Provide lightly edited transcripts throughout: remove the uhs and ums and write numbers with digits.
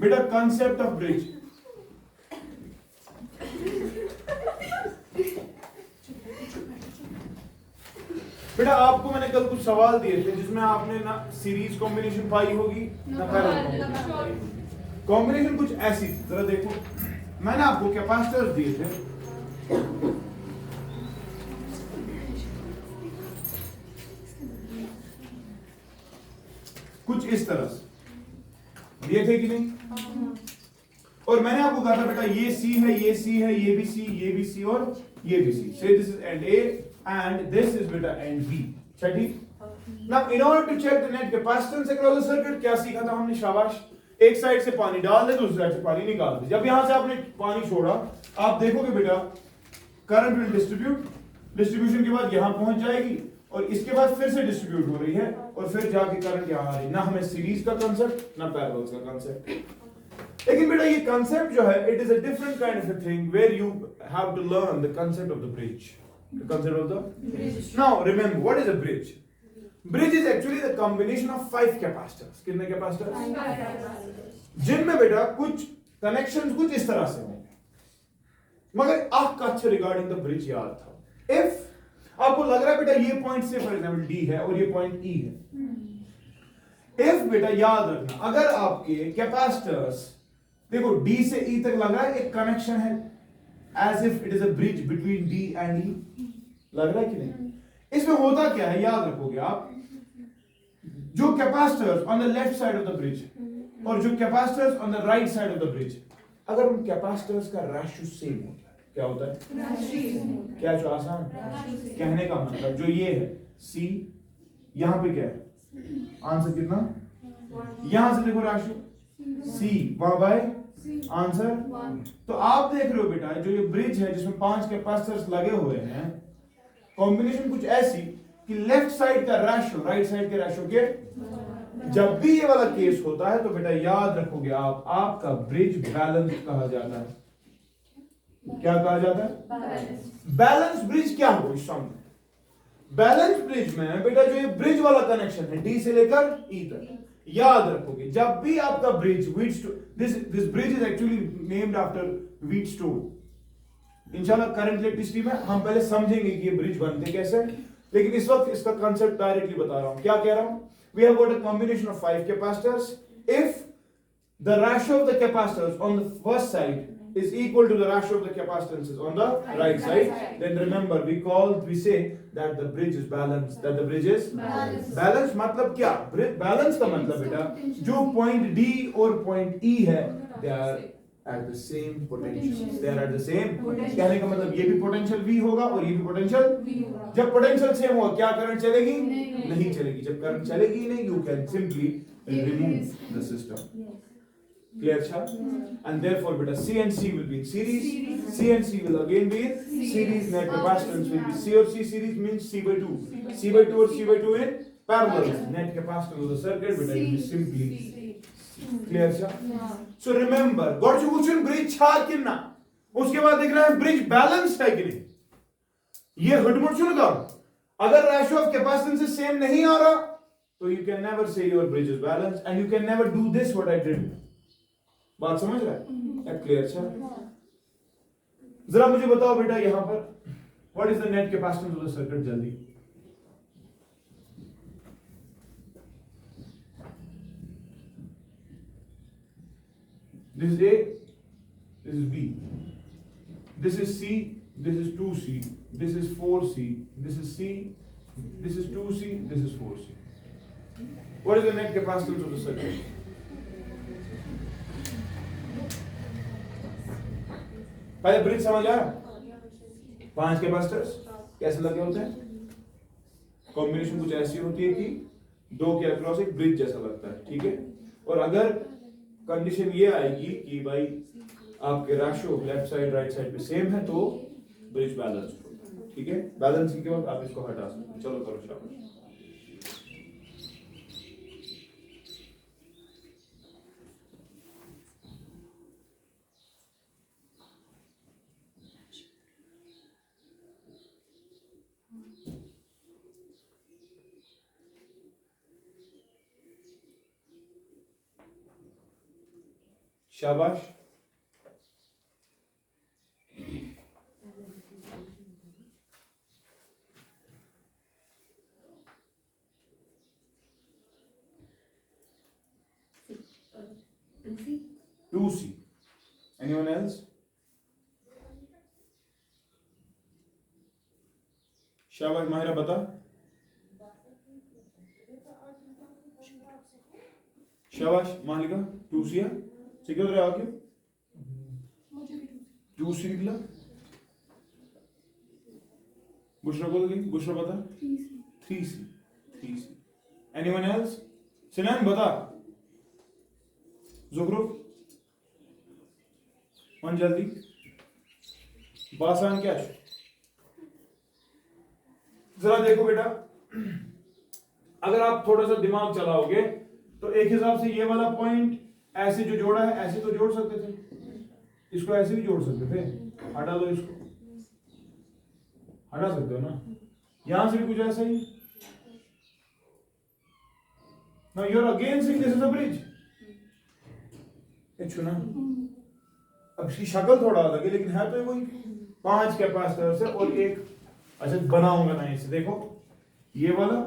बेटा concept of bridge, बेटा आपको मैंने कल कुछ सवाल दिए थे जिसमें आपने ना सीरीज कॉम्बिनेशन पाई होगी ना पैरेलल कॉम्बिनेशन। कॉम्बिनेशन कुछ ऐसी, जरा देखो मैंने आपको कैपेसिटर्स दिए थे, कुछ इस तरह से दिए थे कि नहीं, और मैंने आपको कहा था बेटा ये सी है, ये सी है, ये भी सी, ये भी सी और ये भी सी। से this is end A and this is बेटा एंड बी। ठीक। Now in order to check the net capacitance across the circuit क्या सीखा था हमने? शाबाश। एक साइड से पानी डाल दे, दूसरी साइड से पानी निकाल दे। जब यहां से आपने पानी छोड़ा, आप देखोगे बेटा करंट विल डिस्ट्रीब्यूशन के बाद यहां पहुंच जाएगी और इसके बाद फिर से डिस्ट्रीब्यूट हो रही है और फिर जाके करंट यहां आ रही। ना हमें सीरीज का कांसेप्ट ना पैरेलल का कांसेप्ट। लेकिन बेटा ये कांसेप्ट जो है it is a different kind of a thing where you have to learn the concept of the bridge. The concept of the bridge. Now remember what is a bridge? Bridge is actually the combination of 5 capacitors. कितने capacitors? जिनमें बेटा कुछ connections कुछ इस तरह से होंगे, मगर कच्छ रिगार्डिंग द ब्रिज याद था। इफ आपको लग रहा है बेटा ये पॉइंट से फॉर एग्जांपल डी है और ये पॉइंट ई है, इफ बेटा याद रखना अगर आपके कैपेसिटर्स देखो डी से ई तक लग रहा है एक कनेक्शन है, as if it is a bridge between D and E, लग रहा है कि नहीं? इसमें होता क्या है याद रखोगे आप, जो capacitors on the left side of the bridge और जो capacitors on the right side of the bridge, अगर उन कैपेसिटर्स का रेशियो सेम होता है, क्या होता है? क्या जो आसान कहने का मतलब जो ये है सी, यहां पे क्या है आंसर कितना? यहां से देखो रेशियो सी वहां बाय आंसर। तो आप देख रहे हो बेटा जो ये ब्रिज है जिसमें 5 कैपेसिटर्स लगे हुए हैं, कॉम्बिनेशन कुछ ऐसी कि लेफ्ट साइड का रेशियो राइट साइड के रेशियो के, जब भी ये वाला केस होता है तो बेटा याद रखोगे आप, आपका ब्रिज बैलेंस कहा जाता है। क्या कहा जाता है? बैलेंस ब्रिज क्या हो इस सॉन्ग में? बैलेंस ब्रिज में बेटा जो ये ब्रिज वाला कनेक्शन है डी से लेकर ई तक, याद रखोगे जब भी आपका bridge this bridge is actually named after Wheatstone. इंशाल्लाह करंट इलेक्ट्रिसिटी में हम पहले समझेंगे कि ये ब्रिज बनते कैसे, लेकिन इस वक्त इसका कांसेप्ट डायरेक्टली बता रहा हूं। क्या कह रहा हूं? We have got a combination of 5 capacitors. If the ratio of the capacitors on the first side is equal to the ratio of the capacitances on the right side, then remember we say that the bridge is balanced, that the bridge is balanced। मतलब क्या? balance का मतलब बेटा जो point D और point E है they are at the same potential, they are at the same, कहने का मतलब ये भी potential V होगा और ये भी potential V होगा। जब potential same होगा क्या करंट चलेगी? नहीं चलेगी। जब करंट चलेगी नहीं, you can simply remove the system। Clear child? And therefore beta C and C will be in series. C and C will again be in series. Net capacitance will be C or C series means C by 2. C by 2 or C by 2 in parallel. Net capacitance of the circuit beta will be simply clear child? So remember, got to question bridge छा कितना? उसके बाद देख रहे हैं bridge balance है कि नहीं? ये हटमुट चुन का अगर ratio of capacitance सेम नहीं आ रहा तो you can never say your bridge is balanced and you can never do this what I did। बात समझ रहा है? क्लियर है? जरा मुझे बताओ बेटा यहां पर what is the net capacitance of the circuit? जल्दी this is A, this is B, this is C, this is 2C, this is 4C, this is C, this is 2C, this is 4C। What is the net capacitance of the circuit? पहले bridge समझ आया? 5 capacitors कैसे लगे होते हैं? Combination कुछ ऐसी होती है कि 2 के अक्रॉस एक ब्रिज जैसा लगता है। ठीक है, और अगर कंडीशन ये आएगी कि भाई आपके ratio left side right side पे सेम है तो ब्रिज बैलेंस होगा। ठीक है, बैलेंसिंग के बाद आप इसको हटा सकते हैं। चलो करो शाबाश। शाबाश। Two C. Anyone else? शाबाश माहिरा बता। शाबाश मालिका। टू सी है। ठीक है, उधर आओ। क्यों टू सी निकला? बुशरा बोल गई। बुशरा बता। Three C. Three C. Anyone else? Sinan बता। जुगरुफ मन जल्दी। बासान क्या? जरा देखो बेटा, अगर आप थोड़ा सा दिमाग चलाओगे तो एक हिसाब से ये वाला पॉइंट ऐसे जो जोड़ा है ऐसे तो जोड़ सकते थे, इसको ऐसे भी जोड़ सकते थे। हटा दो इसको, हटा सकते हो ना। यहां से भी कुछ ऐसा ही। Now you are again saying this is a bridge. ना अब इसकी शक्ल थोड़ा अलग है लेकिन है तो वही। 5 कैपेसिटर्स है और एक, अच्छा बनाऊंगा ना इसे। देखो ये वाला,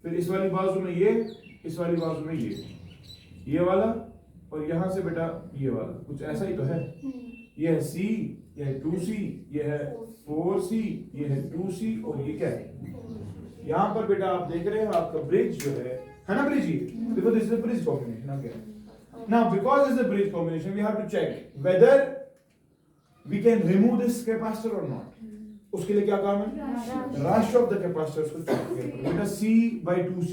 फिर इस वाली बाजू में ये, इस वाली बाजू में ये वाला, और यहां से बेटा ये वाला, कुछ ऐसा ही तो है। ये है सी, ये है 2C, ये है 4C, ये है 2C, और ये क्या है? यहां पर बेटा आप देख रहे हैं आपका ब्रिज जो है ना ब्रिज ही। देखो this is a bridge combination. Okay, now because it's a bridge combination we have to check whether we can remove this capacitor or not. उसके लिए क्या काम है? राशि ऑफ द कैपेसिटर्स को चेक किया। बेटा C by 2C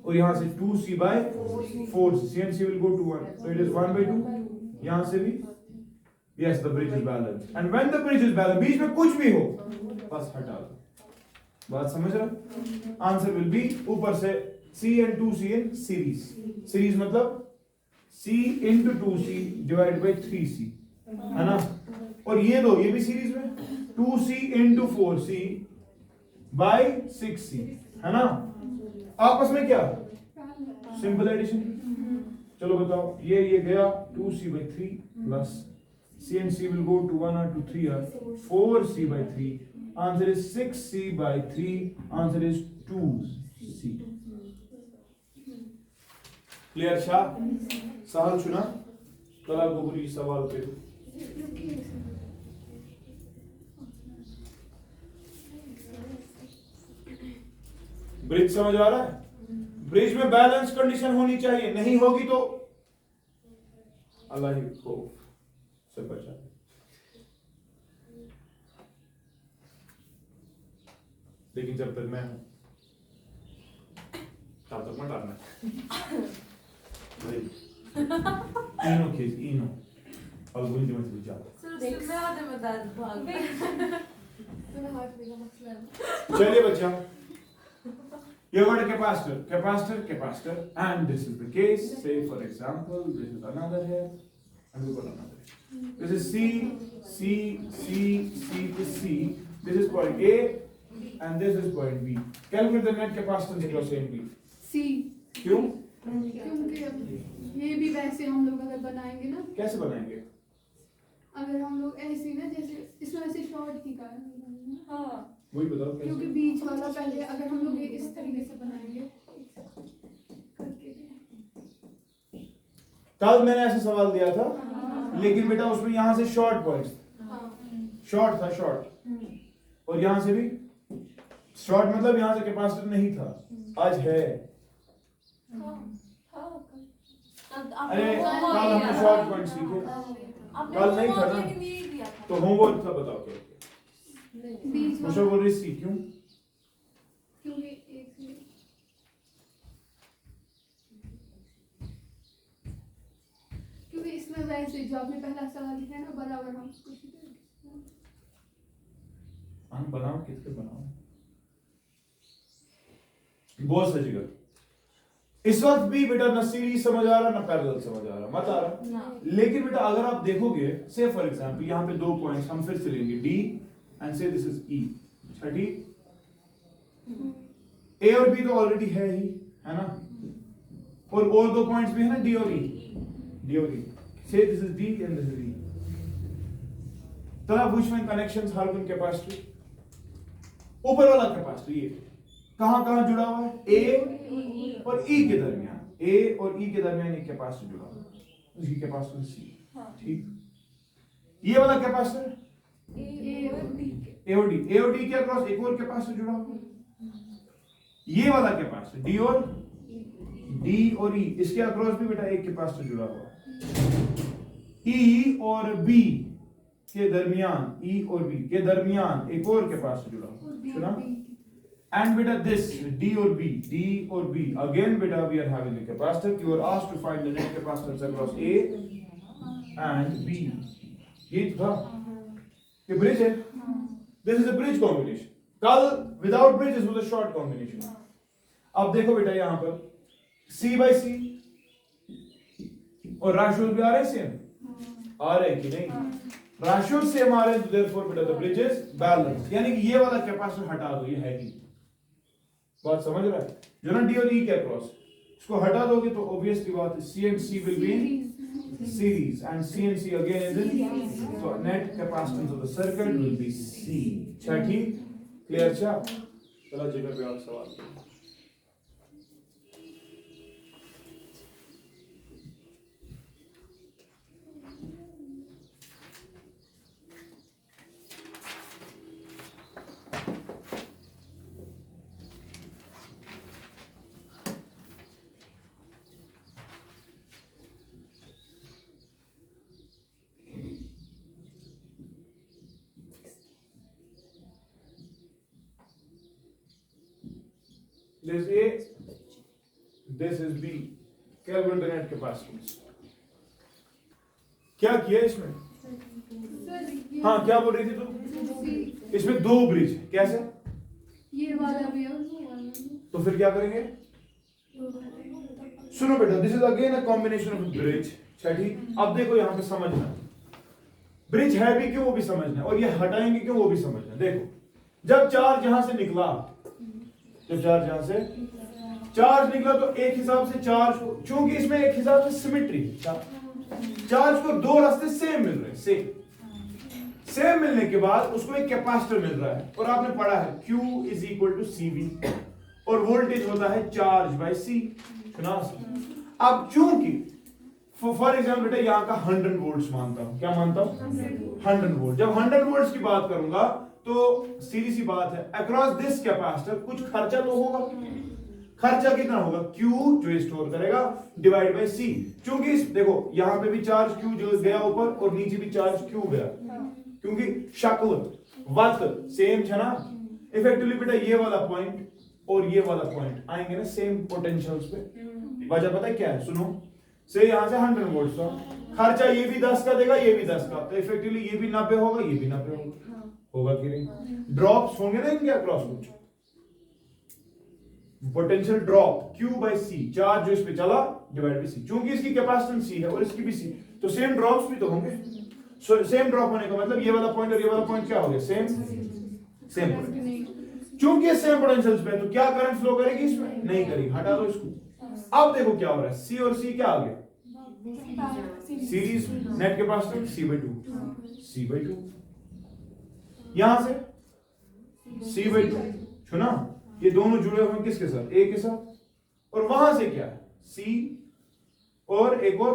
और यहां से 2C by 4C, CNC will go to 1, so it is 1 by 2। यहां से भी yes the bridge is balanced, and when the bridge is balanced बीच में कुछ भी हो बस हटा दो। बात समझ रहे? आंसर विल बी ऊपर से C and 2C in series। Series मतलब C into 2C divided by 3C, है ना। और ये दो, ये भी सीरीज में 2C into 4C by 6C, है ना। आपस में क्या? Simple addition. चलो बताओ, ये गया 2C by 3 plus C and C will go to 1 or to 3 or 4C by 3। Answer is 6C by 3। Answer is 2C। Clear Shah? सवाल सुना? कला गोबरी सवाल पे ब्रिज समझ आ रहा है? ब्रिज में बैलेंस कंडीशन होनी चाहिए, नहीं होगी तो अल्लाह ही खौफ से बचा। लेकिन जब तक मैं हूं तब तक मत डालना। इनो केस इनो और गुंज मत बुझा। चलिए बच्चा, you got a capacitor, and this is the case. Say for example, this is another here, and we got another here. This is C, this is point A, and this is point B. Calculate the net capacitance across A and B. C। क्यों? क्योंकि ये भी वैसे हम लोग अगर बनाएंगे ना। कैसे बनाएंगे? अगर हम लोग ऐसे ना, जैसे इसमें ऐसे शॉर्ट की कारण। हाँ, वही बताओ कैसे? क्योंकि बीच वाला पहले अगर हम लोग इस तरीके से बनाएंगे कल मैंने ऐसा सवाल दिया था। लेकिन बेटा उसमें यहाँ से शॉर्ट पॉइंट्स, शॉर्ट था शॉर्ट, और यहाँ से भी शॉर्ट, मतलब यहाँ से कैपेसिटर नहीं था, आज है। अरे कल हमने शॉर्ट पॉइंट सीखे, कल नहीं था ना, तो होमवर्क था। बताओ क्या? मुझे बोल रही सी क्यों? क्योंकि इसमें वैसे जो आपने पहला सवाल लिखा है ना, बराबर हम बनाओ किसके बनाओ, बहुत सही जगह। इस वक्त भी बेटा न सीरीज समझ आ रहा ना पैरेलल समझ आ रहा, मत आ रहा। लेकिन बेटा अगर आप देखोगे, से फॉर एग्जांपल यहाँ पे 2 पॉइंट्स हम फिर से लेंगे D एंड से दिस इज E, ठीक। A और B तो ऑलरेडी है ही, है ना, और 2 पॉइंट्स भी है ना D और E। D और E. Say this is D and this is E. तब which one connections have been capacitor? ऊपर वाला कैपेसिटर ये कहां जुड़ा हुआ है? A और E के दरमियान. A और E के दरमियान एक कैपेसिटर जुड़ा हुआ है. उसकी कैपेसिटर C. ठीक. ये वाला कैपेसिटर A और D के अक्रॉस एक और कैपेसिटर जुड़ा हुआ है. ये वाला कैपेसिटर D और E इसके अक्रॉस भी बेटा एक कैपेसिटर जुड़ा हुआ है. E और B के दरमियान, E और B के दरमियान एक और कैपेसिटर जुड़ा हुआ है. सुना? And beta this D और B again beta we are having a capacitor. You are asked to find the net capacitance across A and B. ये था ये ब्रिज है. This is a bridge combination. कल without bridge this was a short combination. अब देखो बेटा यहाँ पर C by C और ratios भी आ रहे हैं सेम, आ रहे हैं कि नहीं? ratios सेम आ रहे हैं, तो therefore बेटा the bridge is balanced. यानी कि ये वाला कैपेसिटर हटा दो, ये है ही. बात समझ रहा है? जो ना D और E के अक्रॉस इसको हटा दोगे तो ऑब्वियसली बात है C and C will be in series and C and C again is in, so net capacitance of the circuit will be C. अच्छा ठीक, क्लियर? अच्छा चलो जगह पे और सवाल. This is A, this is B. Calculate the net capacitance. क्या किया इसमें? हाँ क्या बोल रही थी तुम? इसमें दो ब्रिज है, कैसे? ये वाला भी और वो वाला भी. तो फिर क्या करेंगे? सुनो बेटा, this is again a combination of a bridge. ठीक. अब देखो यहाँ पे समझना, ब्रिज है भी क्यों वो भी समझना, और ये हटाएंगे क्यों वो भी समझना. देखो जब चार्ज यहां से निकला, जब चार्ज यहां से चार्ज निकला तो एक हिसाब से चार्ज को, चूंकि इसमें एक हिसाब से सिमेट्री, चार्ज को दो रास्ते सेम मिल रहे हैं. सेम मिलने के बाद उसको एक कैपेसिटर मिल रहा है, और आपने पढ़ा है Q is equal to CV और वोल्टेज होता है चार्ज बाय C. अब चूंकि फॉर एग्जाम्पल बेटा यहाँ का 100 वोल्ट्स मानता हूं, क्या मानता हूं? 100 वोल्ट. जब 100 वोल्ट्स की बात करूंगा तो सीधी सी बात है, अक्रॉस दिस कैपेसिटर कुछ खर्चा तो होगा. खर्चा कितना होगा? Q जो स्टोर करेगा डिवाइड बाय C. क्योंकि देखो यहाँ पे भी चार्ज Q जो गया ऊपर और नीचे भी चार्ज Q गया, क्योंकि शक्ल वक्त सेम है ना. इफेक्टिवली बेटा ये वाला पॉइंट और ये वाला पॉइंट आएंगे ना सेम पोटेंशियल्स पे. वजह पता है क्या है? सुनो, से यहाँ से 100 वोल्ट का खर्चा ये भी 10 का देगा, ये भी 10 का, तो इफेक्टिवली ये भी 90 होगा, ये भी 90 होगा कि नहीं? ड्रॉप्स होंगे ना इनके अक्रॉस कुछ potential drop Q by C, charge जो इस पे चला डिवाइड बाय C. क्योंकि इसकी कैपेसिटेंस C है और इसकी भी C, तो सेम ड्रॉप्स भी तो होंगे. सेम ड्रॉप होने का मतलब ये वाला पॉइंट और ये वाला पॉइंट क्या हो गया? Same potential. क्योंकि सेम पोटेंशियल्स पे तो क्या करंट फ्लो करेगी इसमें? नहीं करेगी, हटा दो इसको. अब देखो क्या हो रहा है, C और C क्या आ गया? सीरीज. Net capacitance C/2. यहां से C/2. सुना, ये दोनों जुड़े हुए हैं किसके साथ? A के साथ. और वहां से क्या है? C और एक और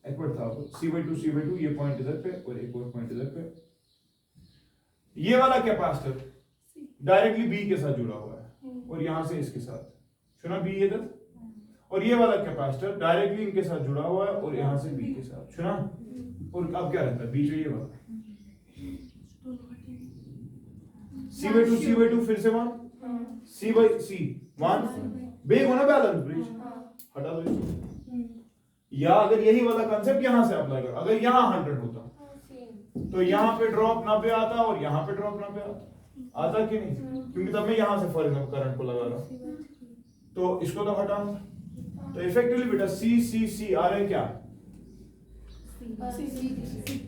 था C/2 ये पॉइंट इधर पे और एक और पॉइंट इधर पे. ये वाला कैपेसिटर डायरेक्टली B के साथ जुड़ा हुआ है और यहां से इसके साथ. सुना, B इधर, और ये वाला कैपेसिटर डायरेक्टली इनके साथ जुड़ा हुआ है और यहां से B के साथ. सुना, और अब क्या रहता है बीच में? ये वाला C/2 फिर से 1 C/C 1 बेग होना बैलेंस ब्रिज. हटा दो इसको. या अगर यही वाला कांसेप्ट यहां से अप्लाई करो, अगर यहां 100 होता तो यहां पे ड्रॉप 90 आता और यहां पे ड्रॉप 90 आता कि नहीं? क्योंकि तब मैं यहां से फॉर एग्जांपल करंट को लगा रहा हूं, तो इसको तो हटाऊंगा. तो इफेक्टिवली बेटा C आ रहे क्या?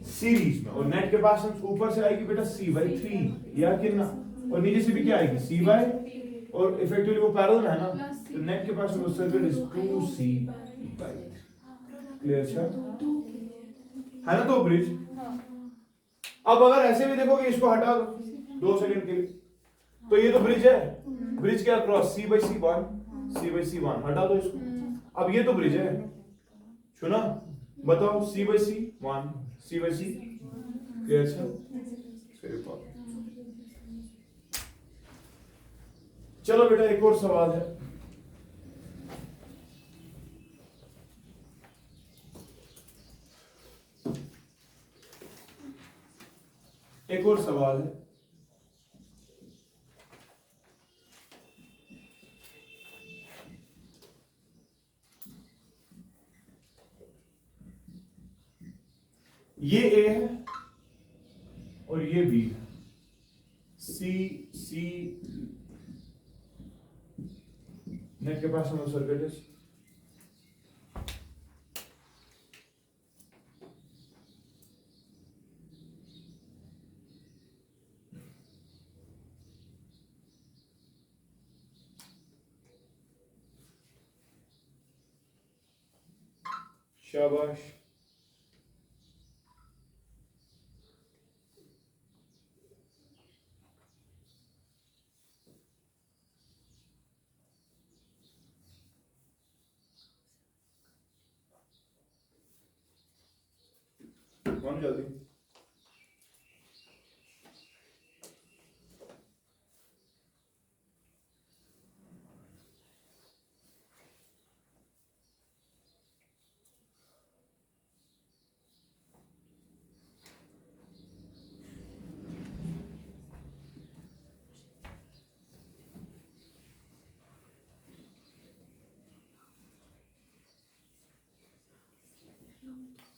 सीरीज में. और नेट कैपेसिटेंस ऊपर से आएगी बेटा C/3 या कितना, और नीचे से भी क्या आएगी? C/, और इफेक्टिवली वो पैरेलल है ना, तो net capacitance of circuit is 2C/3. Clear है ना? दो ब्रिज। अब अगर ऐसे भी देखोगे, इसको हटा दो 2 सेकंड के लिए, तो ये तो ब्रिज है। ब्रिज के अक्रॉस C by C1 हटा दो इसको। अब ये तो ब्रिज है, सुना? बताओ C by C1 C by C, clear है? चलो बेटा एक और सवाल है। एक और सवाल है। ये A है और ये B है। C नेट कैपेसिटेंस सर्किट है। शाबाश। कौन जल्दी?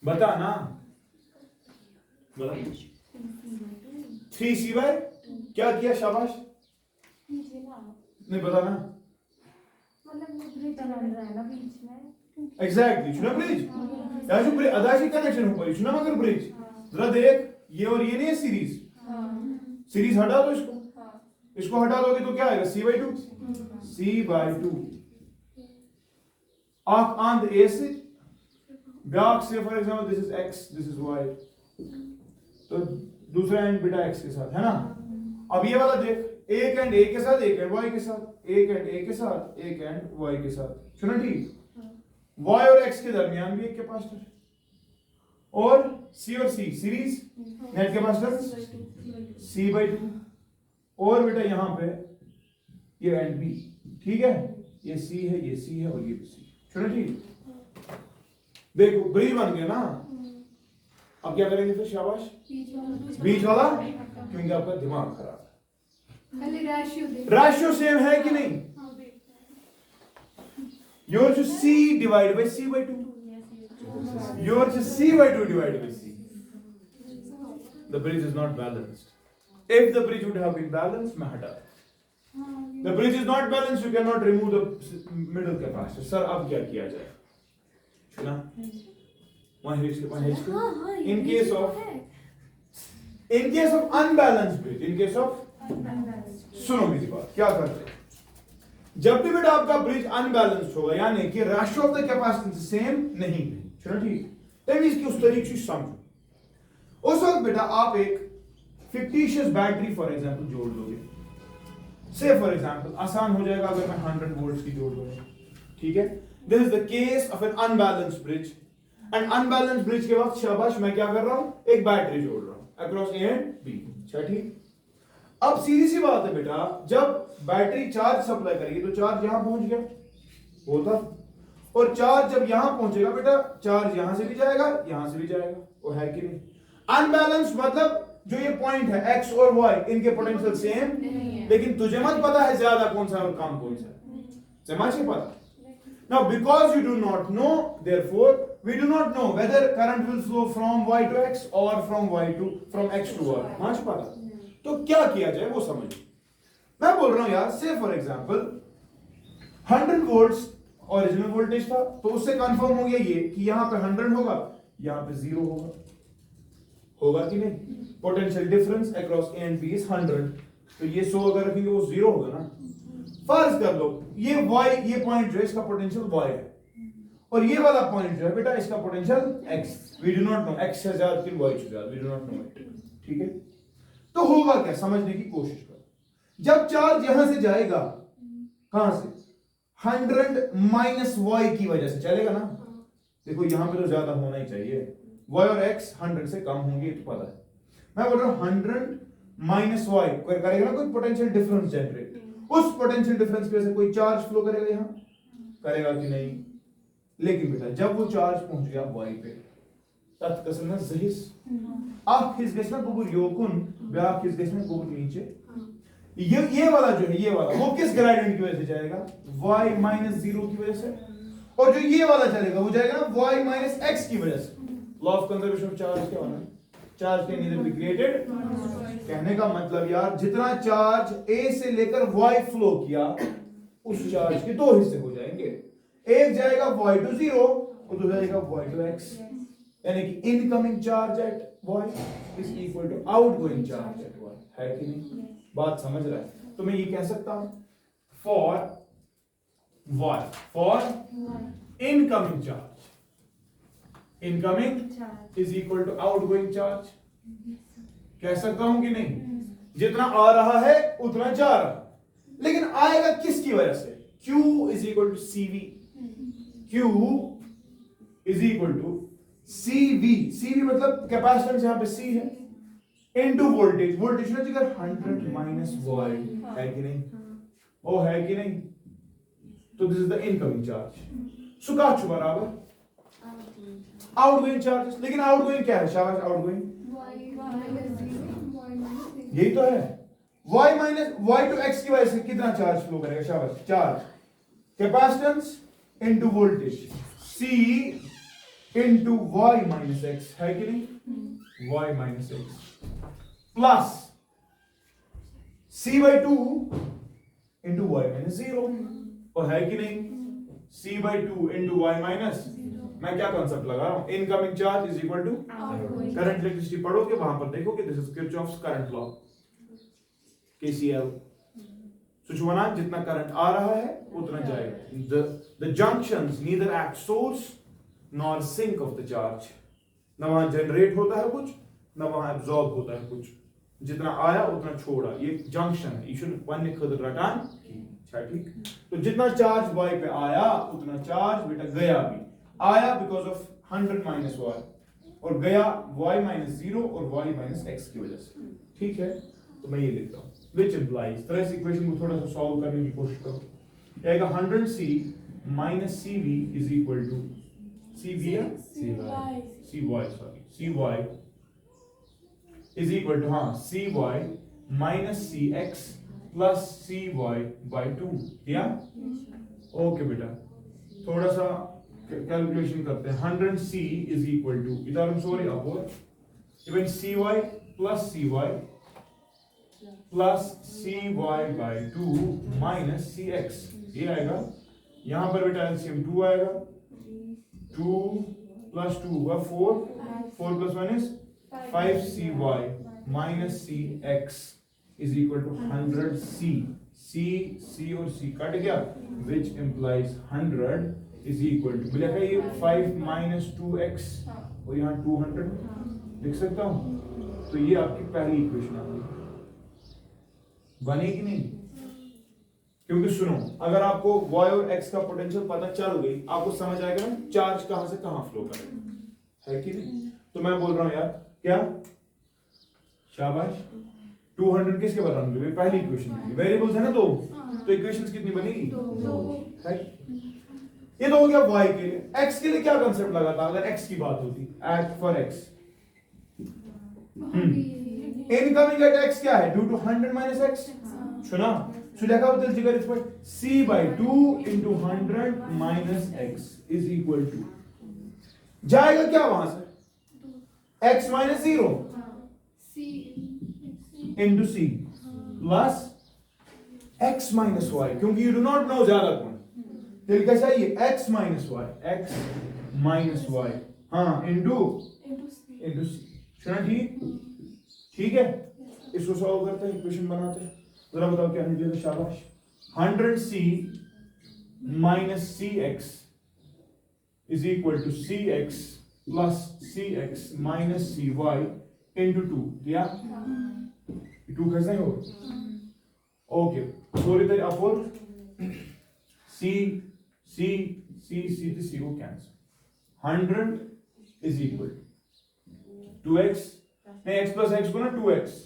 बता ना, बता। 3C by क्या किया? शाबाश। नहीं बता ना। एग्जैक्टली, सुना ब्रिज? यार जो ब्रिज अदाशी कनेक्शन ऊपर, सुना मगर ब्रिज जरा देख, ये और ये नहीं है सीरीज। सीरीज हटा दो इसको, इसको हटा दोगे तो क्या आएगा? C by 2 of on the AC back से for example this is x, this is y, तो दूसरा एंड बेटा x के साथ है ना। अब ये वाला देख, एक एंड a के साथ, एक एंड y के साथ, एक एंड a के साथ, एक एंड y के साथ, सुना ठीक? y और x के दरमियान भी एक कैपेसिटर, और c और c series net capacitor C by 2, और बेटा यहां पे ये एंड b, ठीक है? ये c है, ये c है और ये b c, सुना ठीक? देखो ब्रिज बन गया ना। अब क्या करेंगे फिर? शाबाश, बीच वाला, क्योंकि आपका दिमाग खराब है। रेशियो सेम है कि नहीं? योर जो C divide by C by 2, your जो C by 2 divide by C, the bridge is not balanced. If the bridge would have been balanced, मैं हटा। The bridge is not balanced, you cannot remove the middle capacitor. Sir अब क्या किया जाए? सुना? In case of unbalanced bridge, in case of, सुनो मेरी बात, क्या करते हैं? जब भी बेटा आपका ब्रिज अनबैलेंस्ड होगा, यानी कि ratio of the capacitance same नहीं है, चलो ठीक, तब इसकी उस तरीके से समझो। उस वक्त बेटा आप एक फिक्टिशियस बैटरी फॉर एग्जांपल जोड़ दोगे। से फॉर एग्जांपल आसान हो जाएगा अगर मैं 100 वोल्ट्स की जोड़ दूंगा, ठीक है? This is the case of N unbalanced bridge. And unbalanced bridge के वक्त शाबाश मैं क्या कर रहा हूं? एक बैटरी जोड़ रहा हूं अक्रॉस A एंड B, ठीक? अब सीधी सी बात है बेटा, जब बैटरी चार्ज सप्लाई करेगी तो चार्ज यहां पहुंच गया होता, और चार्ज जब यहां पहुंचेगा बेटा, चार्ज यहां से भी जाएगा, यहां से भी जाएगा, वो है कि नहीं? अनबैलेंस मतलब जो ये पॉइंट है x और y, इनके पोटेंशियल सेम, लेकिन तुझे मत पता है ज्यादा कौन सा और कम कौन सा, समझ के पता? Now because you do not know, therefore we do not know whether current will flow from y to x or from x to y, समझ पता? तो क्या किया जाए वो समझ। मैं बोल रहा हूं यार, से for example 100 volts original voltage था, तो उससे कंफर्म हो गया ये कि यहां पे 100 होगा, यहां पे 0 होगा, होगा कि नहीं? Potential difference across A and B is 100, तो ये 100 अगर रखेंगे वो 0 होगा ना। फर्ज कर लो ये y, ये पॉइंट जो है इसका पोटेंशियल y है, और ये वाला पॉइंट जो है बेटा इसका potential x, we do not know x से ज्यादा कि y से ज्यादा, we do not know it. ठीक है, तो होगा क्या समझने की कोशिश करो। जब चार्ज यहां से जाएगा, कहां से, 100 माइनस y की वजह से चलेगा ना। देखो यहां पे तो ज्यादा होना ही चाहिए, y और x 100 से कम होंगे तो पता है। मैं बोल रहा हूं 100 माइनस y करेगा ना कोई पोटेंशियल डिफरेंस जनरेट, उस पोटेंशियल डिफरेंस की वजह से कोई चार्ज फ्लो करेगा, यहां करेगा कि नहीं। लेकिन बेटा जब वो चार्ज पहुंच गया y पे, तत् कसम ज़हिस आप हिज ना गुबुर योकुन ब्याक हिज ना गुबुर नीचे, ये वाला जो है, ये वाला वो किस ग्रेडियंट की वजह से जाएगा, y माइनस 0 की वजह से, और जो ये वाला चलेगा वो जाएगा ना y माइनस x की वजह से। Law of conservation of charge क्या होना है, charge can neither be created, कहने का मतलब यार जितना चार्ज a से लेकर y फ्लो किया उस चार्ज के दो हिस्से हो जाएंगे, एक जाएगा y टू 0 और दूसरा जाएगा y टू x, यानी कि incoming charge at y is equal to outgoing charge at y, है कि नहीं, बात समझ रहा है। तो मैं ये कह सकता हूं for y, for incoming charge, incoming is equal to outgoing charge, कह सकता हूं कि नहीं, जितना आ रहा है उतना जा रहा है, लेकिन आएगा किसकी वजह से, Q is equal to CV, Q is equal to CV, CV मतलब कैपेसिटेंस यहां पे C है, इनटू वोल्टेज, वोल्टेज ना जिगर 100 माइनस वोल्ट, है कि नहीं, ओ है कि नहीं। तो this is the incoming charge, so का छु बराबर आउटगोइंग चार्जेस, लेकिन आउटगोइंग क्या है, शाबाश आउटगोइंग, यही तो है, y minus y to x की वजह से कितना चार्ज फ्लो करेगा, शाबाश, charge, capacitance into voltage, C into y minus x, है कि नहीं, y minus x plus C by 2 into y minus 0, और है कि नहीं, C by 2 into y minus, मैं क्या कॉन्सेप्ट लगा रहा हूं, incoming charge is equal to current, electricity पढ़ोगे वहां पर देखोगे this is Kirchhoff's current law, KCL, सुचवाना जितना करंट आ रहा है उतना जाएगा, the junctions neither act source nor sink of the charge, ना वहां जनरेट होता है कुछ, ना वहां एब्जॉर्ब होता है कुछ, जितना आया उतना छोड़ा, ये जंक्शन है, इशू पन्ने खुद रटान की, अच्छा ठीक। तो जितना चार्ज y पे आया उतना चार्ज बेटा गया भी, आया बिकॉज ऑफ 100 माइनस y, और गया y माइनस 0 और y माइनस x की वजह से, ठीक है। तो मैं ये लिखता हूं which implies, तरह इस इक्वेशन को थोड़ा सा सॉल्व करने की कोशिश करो, आएगा 100c minus cv is equal to cv या cy, sorry cy is equal to, हाँ cy minus cx plus cy by 2, या ओके बेटा, थोड़ा सा कैलकुलेशन करते हैं, 100c इज इक्वल टू, इधर हम sorry upward, even cy plus cy plus cy by 2 minus cx, ये आएगा, यहां पर बेटा एलसीएम 2 आएगा, 2 प्लस 2 हुआ 4, 4 plus 1 is 5cy minus cx is equal to 100c, c और c कट गया, which implies 100 is equal to, लिखा ये 5 माइनस 2x और यहाँ 200 लिख सकता हूँ, तो ये आपकी पहली इक्वेशन आ गई, बनेगी नहीं, क्योंकि सुनो अगर आपको y और x का पोटेंशियल पता चल गई, आपको समझ आएगा ना चार्ज कहां से कहां फ्लो करेगा, है कि नहीं। तो मैं बोल रहा हूं यार क्या, शाबाश, 200 किसके बराबर, पहली इक्वेशन, वेरिएबल्स है ना दो, तो इक्वेशंस कितनी बनेगी, है, ये तो हो गया y के लिए। x के लिए क्या कांसेप्ट लगा था, अगर x की बात होती, at for x, incoming at x क्या है, ड्यू टू 100 माइनस x, सुना, सो लिखा बदल जिगर इस पर c by 2 into 100 minus x is equal to, जाएगा क्या वहां से, x minus 0 into c plus x minus y, क्योंकि you do not know ज्यादा कौन, तो क्या चाहिए, x minus y, हाँ into c, सुना ठीक, ठीक है। इसको सॉल्व करते हैं, इक्वेशन बनाते हैं, जरा बताओ क्या निकलेगा, शाबाश, 100c minus cx is equal to cx plus cx minus cy into 2 दिया 2 कैसे हो ओके सॉरी इधर अपवर c c c c to c को cancel 100 is equal to 2x नहीं x plus x को ना 2x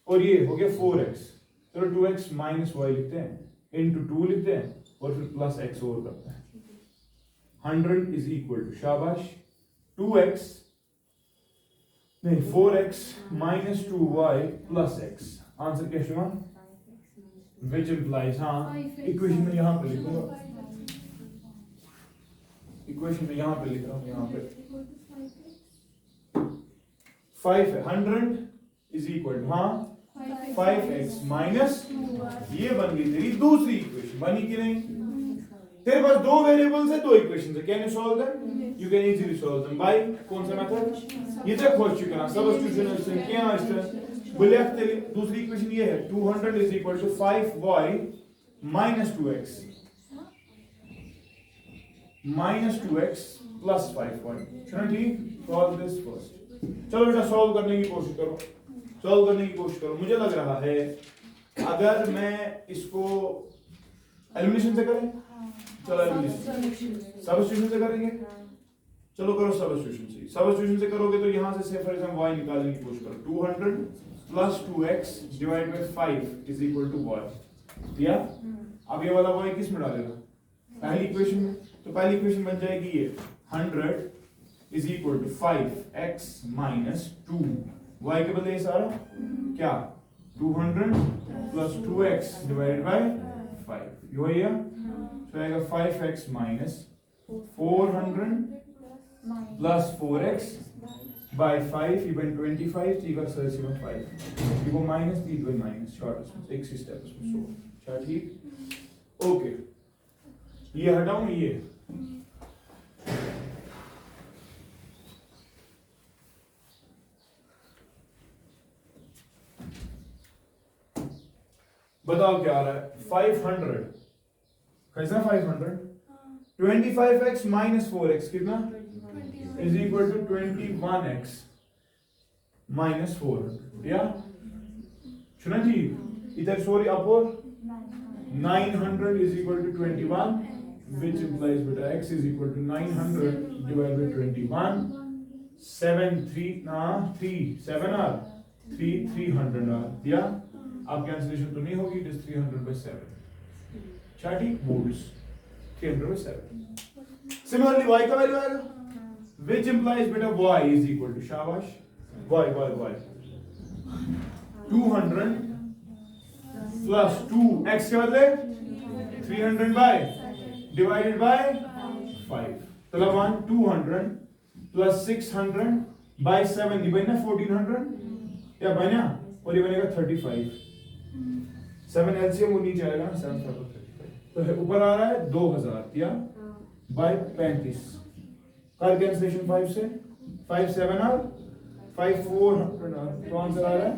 और ये हो गया 4x चलो 2x minus y लिखते हैं into 2 लिखते हैं और फिर plus x और करते हैं 100 is equal to शाबाश 2x नहीं 4x minus 2y plus x answer क्या शुमा which implies हाँ इक्वेशन में यहाँ पे लिखूंगा इक्वेशन में यहाँ पे लिख रहा हूँ यहाँ पे 5 है 100 is equal to हाँ 5x minus ये बन गई तेरी दूसरी इक्वेशन बनी कि नहीं तेरे पास दो वेरिएबल्स है दो इक्वेशंस है can you solve them you can easily solve them by कौन सा मेथड ये तक खोज चुका ना सब्स्टिट्यूशन से क्या इस तरह बोले अब तेरी दूसरी इक्वेशन ये है 200 is equal to 5y minus 2x minus 2x plus 5y चलो ठीक सॉल्व दिस फर्स्ट चलो बेटा सॉल्व करने की कोशिश करो सॉल्व करने की कोशिश करो मुझे लग रहा है अगर मैं इसको एलिमिनेशन से करें चलो एलिमिनेशन सब्स्टिट्यूशन से करेंगे चलो करो सब्स्टिट्यूशन से करोगे तो यहां से फॉर एग्जांपल y निकालने की कोशिश करो 200 plus 2x divided by 5 is equal to y दिया अब ये वाला y किस में डालेगा पहली इक्वेशन में तो पहली इक्वेशन बन जाएगी ये 100 is equal to 5x minus 2 y के बदले ये सारा क्या 200 plus 2x divided by 5 ये वही है तो आएगा 5x minus 400 plus 4x by 5 even 25 ठीक है सर इसमें 5 ये वो माइनस 3 बाय माइनस शॉर्ट इसमें एक स्टेप इसमें सो क्या ठीक ओके ये हटाऊं ये बताओ क्या आ रहा है 500 कैसा 500 25x minus 4x कितना is equal to 21x minus 400 या सुना जी इधर sorry अपवर 900 is equal to 21 which implies beta x is equal to 900 divided by 21 7 3 ना 3 7 r 3 300 r या अब कैंसिलेशन तो नहीं होगी it is 300 by 7 चाटी volts 300 by 7 similarly y का वैल्यू आएगा which implies beta y is equal to shabash y 200 plus 2 x के बदले 300 by divided by 5 तो 200 plus 600 by 7 ये बना 1400 या बना और ये बनेगा 35 7 एलसीएम वो नीचे आएगा 7 35 तो ऊपर आ रहा है 2000 या by 35 कर कैंसिलेशन 5 से 5 7 आर 5 400 आर तो आंसर आ रहा है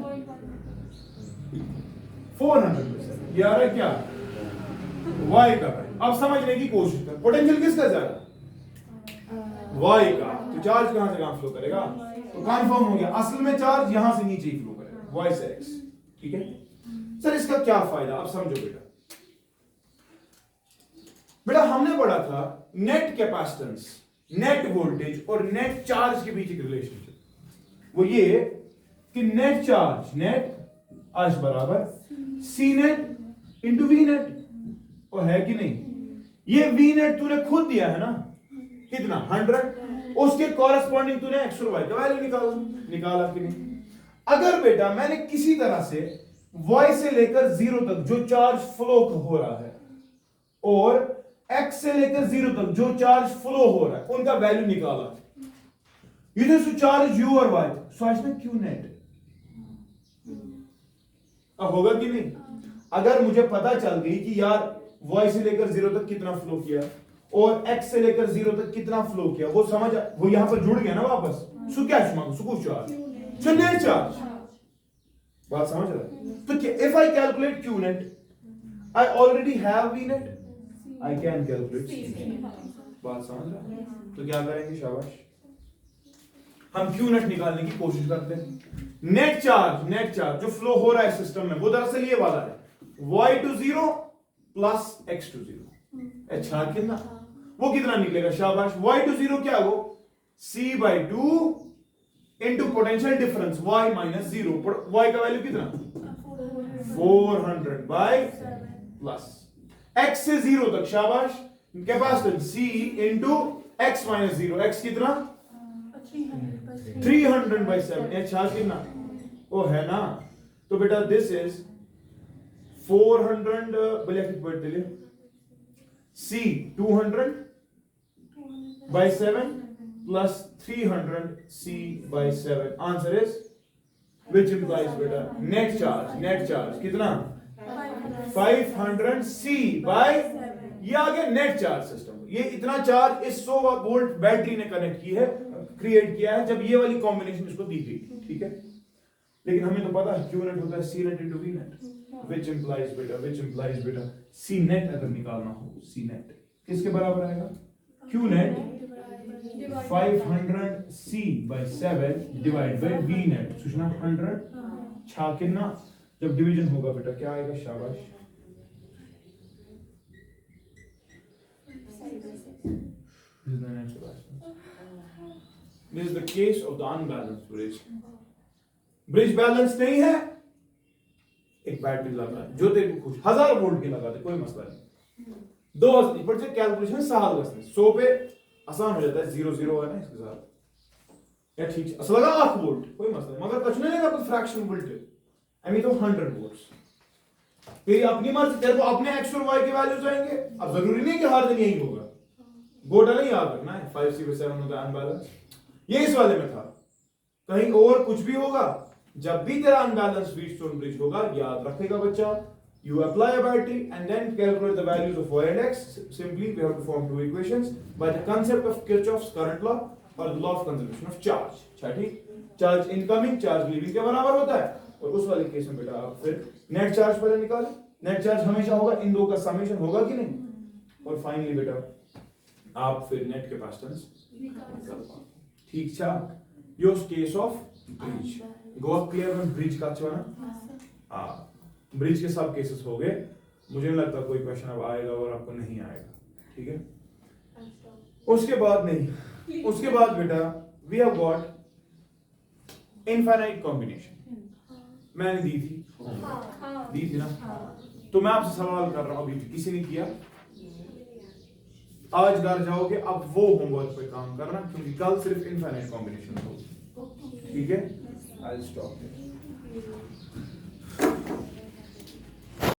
400 ये आ रहा है क्या y का अब समझने की कोशिश कर पोटेंशियल किसका जा रहा है y का तो चार्ज कहां से कहां फ्लो करेगा तो कंफर्म हो गया असल में चार्ज यहां से नीचे ही फ्लो करेगा y से x ठीक है सर इसका क्या फायदा अब समझो बेटा हमने पढ़ा था नेट कैपेसिटेंस नेट वोल्टेज और नेट चार्ज के बीच एक रिलेशनशिप वो ये कि नेट चार्ज नेट आज बराबर सी नेट इंटू वी नेट और है कि नहीं ये वी नेट तूने खुद दिया है ना कितना 100 उसके कॉरेस्पॉन्डिंग तूने एक्स और वाई का वैल्यू निकाला कि नहीं अगर बेटा मैंने किसी तरह से y से लेकर 0 तक जो चार्ज फ्लो हो रहा है और x से लेकर 0 तक जो चार्ज फ्लो हो रहा है उनका वैल्यू निकाला यूज टू चार्ज u और y सो इसमें q नेट अब होगा कि नहीं अगर मुझे पता चल गई कि यार y से लेकर 0 तक कितना फ्लो किया और x से लेकर 0 तक कितना फ्लो किया वो समझ वो यहां पर जुड़ गया ना वापस सो क्या सुकून चार्ज सो नेट चार्ज बात समझ रहा है तो if I calculate q net I already have v net I can calculate बात समझ रहे हैं? तो क्या करेंगे, शाबाश, हम क्यू नेट निकालने की कोशिश करते हैं। नेट चार्ज जो फ्लो हो रहा है सिस्टम में वो दरअसल ये वाला है, y to 0 plus x to 0। अच्छा कितना, वो कितना निकलेगा, शाबाश, y टू 0 क्या हो, c/2 into potential difference y minus 0। y का वैल्यू कितना, 400/7 प्लस x से 0 तक, शाबाश, capacitance c into x minus 0, x कितना 300/7। अच्छा कितना, वो है ना, तो बेटा दिस इज 400 बोलिए कितना पढ़ते लिए, c 200/7 plus 300c/7, answer is which implies बेटा नेट चार्ज कितना 500c/, ये आ गया नेट चार्ज सिस्टम। ये इतना चार्ज इस 100 वोल्ट बैटरी ने कनेक्ट की है, क्रिएट किया है जब ये वाली कॉम्बिनेशन इसको दी गई, ठीक है। लेकिन हमें तो पता है क्यू नेट होता है C net into V net, which implies बेटा सी नेट अगर निकालना हो, सी नेट किसके बराबर आएगा, Q net 500c/7 divide by V net, सूचना 100 छा कितना, जब डिवीजन होगा बेटा क्या आएगा, शाबाश, this is the case of the unbalanced bridge। Bridge balance नहीं है, एक बैटरी लगा जो तेरे को खुश 1000 वोल्ट की लगा दे, कोई मसला नहीं, 2000 पर से कैलकुलेशन सहल गए 100 पे आसान हो जाता है, 0 है ना इसके साथ, या ठीक है असल लगा 8 वोल्ट कोई मसला नहीं, मगर कुछ नहीं लेगा कुछ फ्रैक्शन वोल्ट आई तो 100 वोल्ट्स, तेरी अपनी मर्जी, तेरे को अपने x और y के वैल्यूज आएंगे। अब जरूरी नहीं कि हर दिन यही होगा, गोटा नहीं याद रखना है, 5c/7 होता है अनबैलेंस, ये इस वाले में था, कहीं और कुछ भी होगा, जब भी तेरा अनबैलेंस व्हीटस्टोन ब्रिज होगा, याद रखेगा बच्चा, you apply a battery and then calculate the values of y and x, simply we have to form two equations by the concept of Kirchhoff's current law or the law of conservation of charge। ठीक, charge incoming charge leaving के बराबर होता है, और उस वाले case में बेटा आप फिर नेट चार्ज पहले निकालें, नेट चार्ज हमेशा होगा, इन दो का समेशन होगा कि नहीं, और फाइनली बेटा आप फिर नेट कैपेसिटेंस निकाल पाओ, ठीक छा, your case of bridge go clear में ब्रिज का अच्छा ना, ब्रिज के सब केसेस हो गए, मुझे नहीं लगता कोई क्वेश्चन अब आएगा और आपको नहीं आएगा, ठीक है। उसके बाद नहीं, उसके बाद बेटा we have got infinite combination, मैंने दी थी ना, तो मैं आपसे सवाल कर रहा हूं, अभी किसी ने किया, आज घर जाओगे अब वो होमवर्क पे काम करना, क्योंकि कल सिर्फ इनफाइनाइट कॉम्बिनेशन होगी, ठीक है। I will stop.